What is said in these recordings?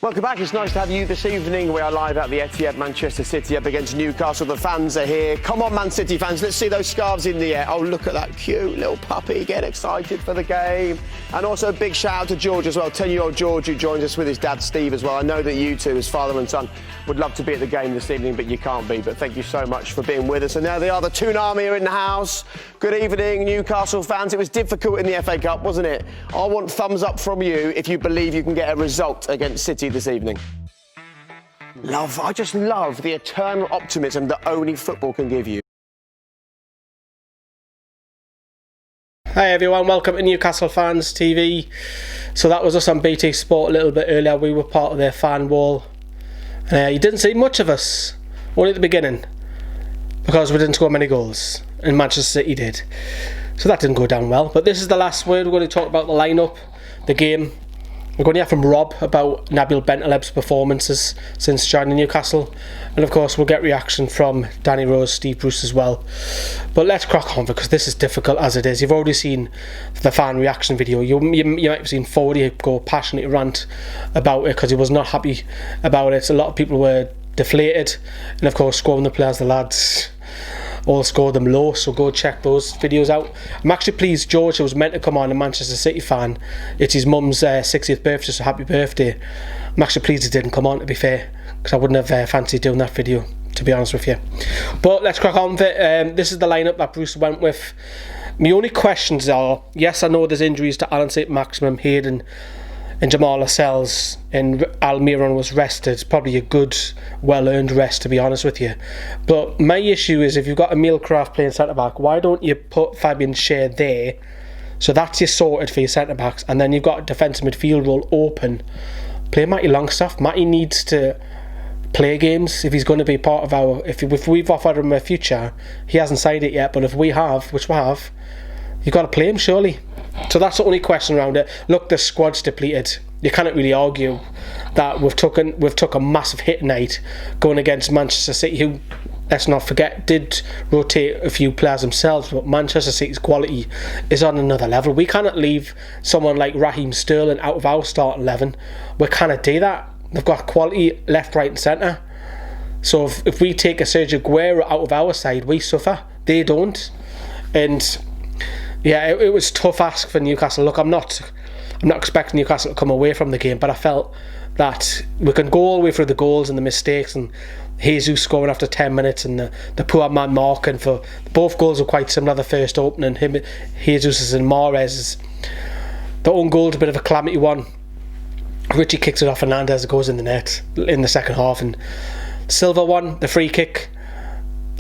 Welcome back. It's nice to have you this evening. We are live at the Etihad, Manchester City up against Newcastle. The fans are here. Come on, Man City fans. Let's see those scarves in the air. Oh, look at that cute little puppy. Get excited for the game. And also a big shout out to George as well. 10-year-old George, who joins us with his dad, Steve, as well. I know that you two, as father and son, would love to be at the game this evening, but you can't be. But thank you so much for being with us. And there they are. The Toon Army are in the house. Good evening, Newcastle fans. It was difficult in the FA Cup, wasn't it? I want thumbs up from you if you believe you can get a result against City this evening. I just love the eternal optimism that only football can give you. Hi everyone, welcome to Newcastle Fans TV. So that was us on BT Sport a little bit earlier. We were part of their fan wall. You didn't see much of us, only at the beginning, because we didn't score many goals, and Manchester City did. So that didn't go down well. But this is the last word. We're going to talk about the lineup, the game. We're going to hear from Rob about Nabil Bentaleb's performances since joining Newcastle. And of course we'll get reaction from Danny Rose, Steve Bruce as well. But let's crack on, because this is difficult as it is. You've already seen the fan reaction video. You might have seen Fordy go passionately rant about it because he was not happy about it. A lot of people were deflated. And of course scoring the players, the lads, all scored them low, so go check those videos out. I'm actually pleased George, who was meant to come on, a Manchester City fan, it's his mum's 60th birthday, so happy birthday. I'm actually pleased he didn't come on, to be fair, because I wouldn't have fancied doing that video, to be honest with you. But let's crack on with it. This is the lineup that Bruce went with. My only questions are, yes, I know there's injuries to Alan Saint-Maximin, Hayden and Jamal Lascelles, and Almiron was rested. Probably a good, well-earned rest, to be honest with you. But my issue is, if you've got Emil Kraft playing centre-back, why don't you put Fabian Schär there? So that's your sorted for your centre-backs, and then you've got a defensive midfield role open. Play Matty Longstaff. Matty needs to play games if he's going to be part of our... If we've offered him a future, he hasn't signed it yet, but if we have, which we have, you've got to play him, surely. So that's the only question around it. Look, the squad's depleted. You cannot really argue that we've took a massive hit tonight going against Manchester City, who, let's not forget, did rotate a few players themselves, but Manchester City's quality is on another level. We cannot leave someone like Raheem Sterling out of our starting 11. We cannot do that. They've got quality left, right and centre. So if we take a Sergio Aguero out of our side, we suffer. They don't. And yeah, it was a tough ask for Newcastle. Look, I'm not expecting Newcastle to come away from the game, but I felt that we can go all the way through the goals and the mistakes, and Jesus scoring after 10 minutes and the poor man marking for both goals were quite similar. The first opening, Jesus and Mahrez, the own goal is a bit of a calamity one. Richie kicks it off, Fernandez goes in the net in the second half, and Silva one, the free kick.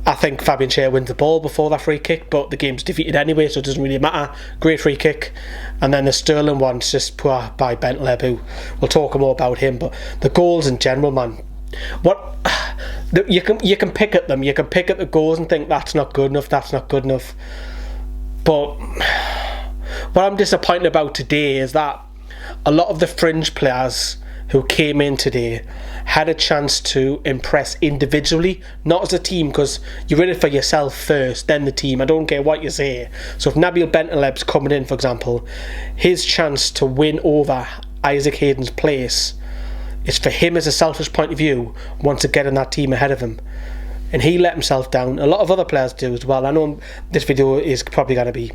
I think Fabian Schär wins the ball before that free kick, but the game's defeated anyway, so it doesn't really matter. Great free kick. And then the Sterling one's just poor by Bentaleb, who we'll talk more about him. But the goals in general, man, you can pick at them. You can pick at the goals and think that's not good enough, that's not good enough. But what I'm disappointed about today is that a lot of the fringe players who came in today had a chance to impress individually, not as a team, because you're in it for yourself first, then the team. I don't care what you say. So if Nabil Bentaleb's coming in, for example, his chance to win over Isaac Hayden's place is for him, as a selfish point of view, wants to get in that team ahead of him. And he let himself down. A lot of other players do as well. I know this video is probably going to be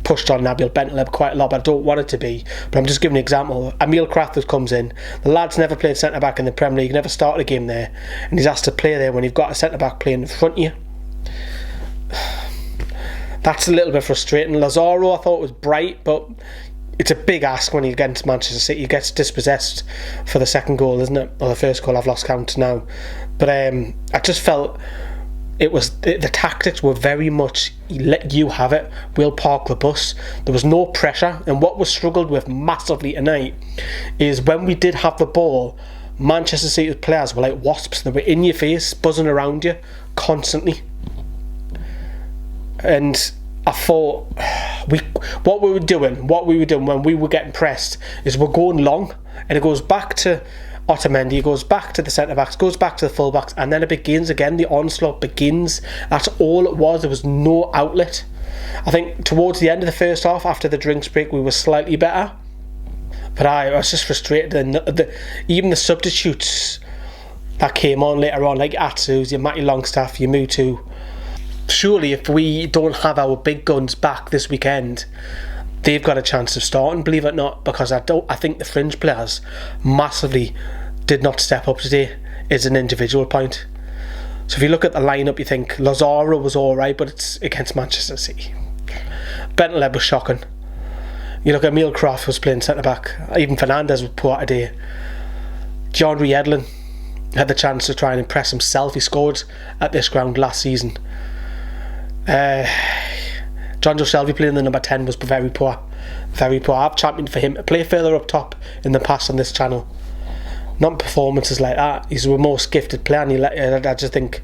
pushed on Nabil Bentaleb quite a lot, but I don't want it to be. But I'm just giving an example. Emil Kraft comes in. The lad's never played centre-back in the Premier League, never started a game there, and he's asked to play there when you've got a centre-back playing in front of you. That's a little bit frustrating. Lazaro, I thought, was bright, but it's a big ask when he against Manchester City. He gets dispossessed for the second goal, isn't it? Or the first goal, I've lost count now. But I just felt it was the tactics were very much let you have it, we'll park the bus. There was no pressure, and what we struggled with massively tonight is when we did have the ball, Manchester City players were like wasps. They were in your face, buzzing around you constantly. And I thought what we were doing when we were getting pressed is we're going long, and it goes back to Otamendi, it goes back to the centre-backs, goes back to the full-backs, and then it begins again. The onslaught begins. That's all it was. There was no outlet. I think towards the end of the first half, after the drinks break, we were slightly better. But I was just frustrated. And even the substitutes that came on later on, like Atsu's, your Matty Longstaff, your Mutu. Surely if we don't have our big guns back this weekend, they've got a chance of starting, believe it or not, because I think the fringe players massively did not step up today as an individual point. So if you look at the lineup, you think Lazaro was alright, but it's against Manchester City. Bentaleb was shocking. You look at Emil Croft was playing centre back. Even Fernandez was poor today. John Edlin had the chance to try and impress himself. He scored at this ground last season. John Joe Shelby playing the number 10 was very poor. Very poor. I've championed for him to play further up top in the past on this channel. Not performances like that. He's the most gifted player, and I just think,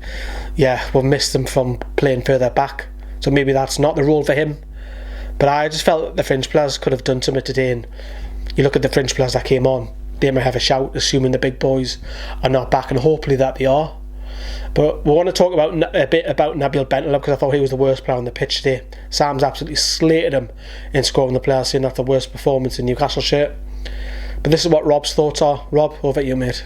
we've missed him from playing further back. So maybe that's not the role for him. But I just felt that the fringe players could have done something today. And you look at the fringe players that came on, they may have a shout, assuming the big boys are not back, and hopefully that they are. But we want to talk a bit about Nabil Bentaleb, because I thought he was the worst player on the pitch today. Sam's absolutely slated him in scoring the player, saying that's the worst performance in Newcastle shirt. But this is what Rob's thoughts are. Rob, over to you, mate.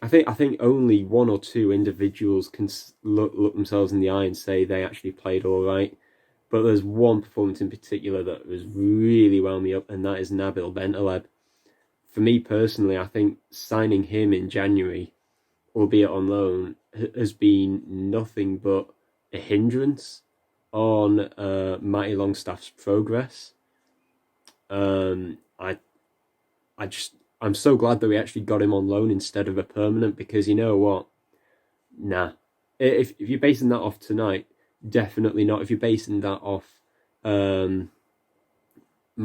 I think only one or two individuals can look themselves in the eye and say they actually played all right. But there's one performance in particular that was really wound me up, and that is Nabil Bentaleb. For me personally, I think signing him in January, albeit on loan, has been nothing but a hindrance on Matty Longstaff's progress. I'm so glad that we actually got him on loan instead of a permanent, because you know what? Nah. If you're basing that off tonight, definitely not. If you're basing that off my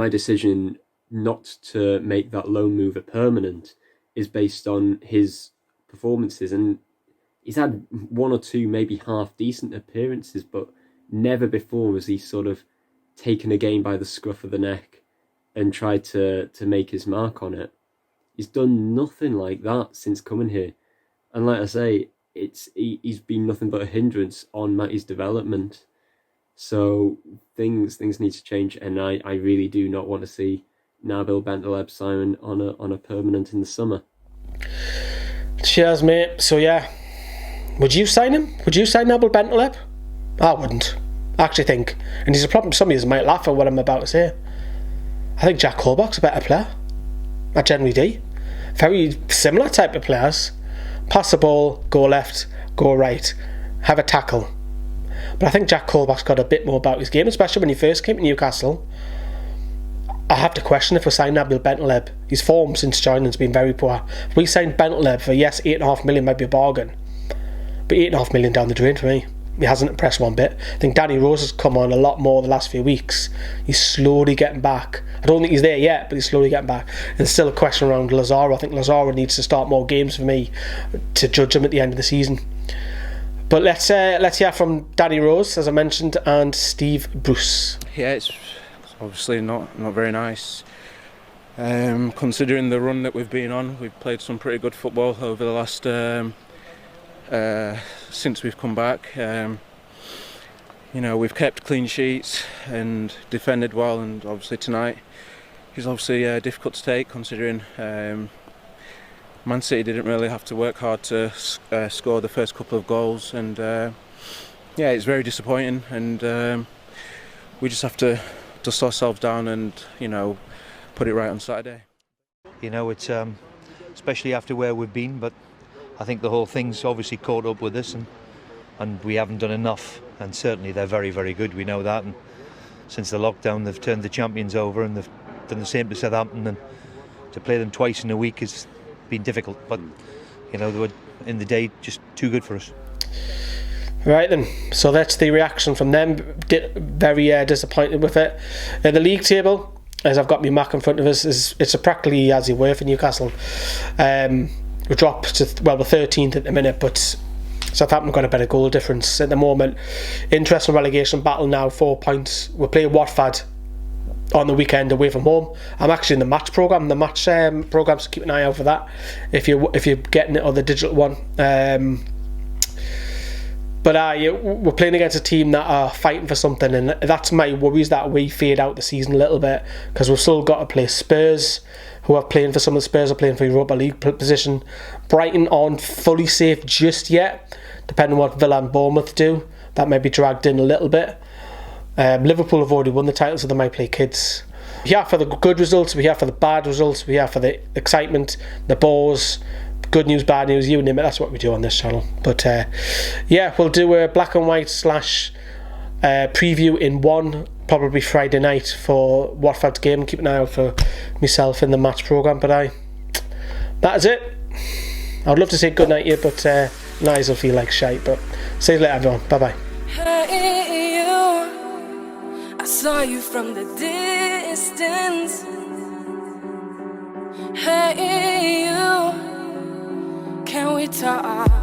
decision not to make that loan move a permanent is based on his performances, and he's had one or two maybe half decent appearances, but never before has he sort of taken a game by the scruff of the neck and tried to make his mark on it. He's done nothing like that since coming here, and like I say, he's been nothing but a hindrance on Matty's development. So things need to change, and I really do not want to see Nabil Bentaleb sign on a permanent in the summer. Cheers, mate. So would you sign him? Would you sign Nabil Bentaleb? I wouldn't. I actually think, and there's a problem, some of you might laugh at what I'm about to say, I think Jack Colback's a better player. I generally do. Very similar type of players. Pass the ball, go left, go right, have a tackle. But I think Jack Colback's got a bit more about his game, especially when he first came to Newcastle. I have to question if we sign Nabil Bentaleb. His form since joining has been very poor. If we signed Bentaleb for, $8.5 million might be a bargain, but $8.5 million down the drain for me. He hasn't impressed one bit. I think Danny Rose has come on a lot more the last few weeks. He's slowly getting back. I don't think he's there yet, but he's slowly getting back. There's still a question around Lazaro. I think Lazaro needs to start more games for me to judge him at the end of the season. But let's hear from Danny Rose, as I mentioned, and Steve Bruce. Yeah, it's obviously not very nice. Considering the run that we've been on, we've played some pretty good football over the last since we've come back. We've kept clean sheets and defended well, and obviously tonight is obviously difficult to take, considering Man City didn't really have to work hard to score the first couple of goals, and it's very disappointing, and we just have to dust ourselves down and put it right on Saturday. It's especially after where we've been, but I think the whole thing's obviously caught up with us, and we haven't done enough, and certainly they're very, very good, we know that, and since the lockdown they've turned the champions over, and they've done the same to Southampton, and to play them twice in a week has been difficult, but they were in the day just too good for us. Right then, so that's the reaction from them. Very disappointed with it. The league table, as I've got my mark in front of us, it's practically as you were for Newcastle. We dropped to the 13th at the minute, but Southampton got a better goal difference at the moment. Interesting relegation battle now, 4 points. We play Watford on the weekend away from home. I'm actually in the match programme. So keep an eye out for that if you're getting it on the digital one. But we're playing against a team that are fighting for something, and that's my worries, that we fade out the season a little bit, because we've still got to play Spurs, who are playing for some of the Spurs are playing for Europa League position. Brighton aren't fully safe just yet, depending on what Villa and Bournemouth do. That might be dragged in a little bit. Liverpool have already won the title, so they might play kids. We're here for the good results, we're here for the bad results, we're here for the excitement, the bores, good news, bad news, you name it. That's what we do on this channel. But yeah, we'll do a black and white / preview in one, probably Friday night for Watford's game. Keep an eye out for myself in the match programme. But that is it. I'd love to say good night here, but my eyes will feel like shite. But see you later, everyone. Bye bye. Hey, you. I saw you from the distance. Hey, you. Can we talk?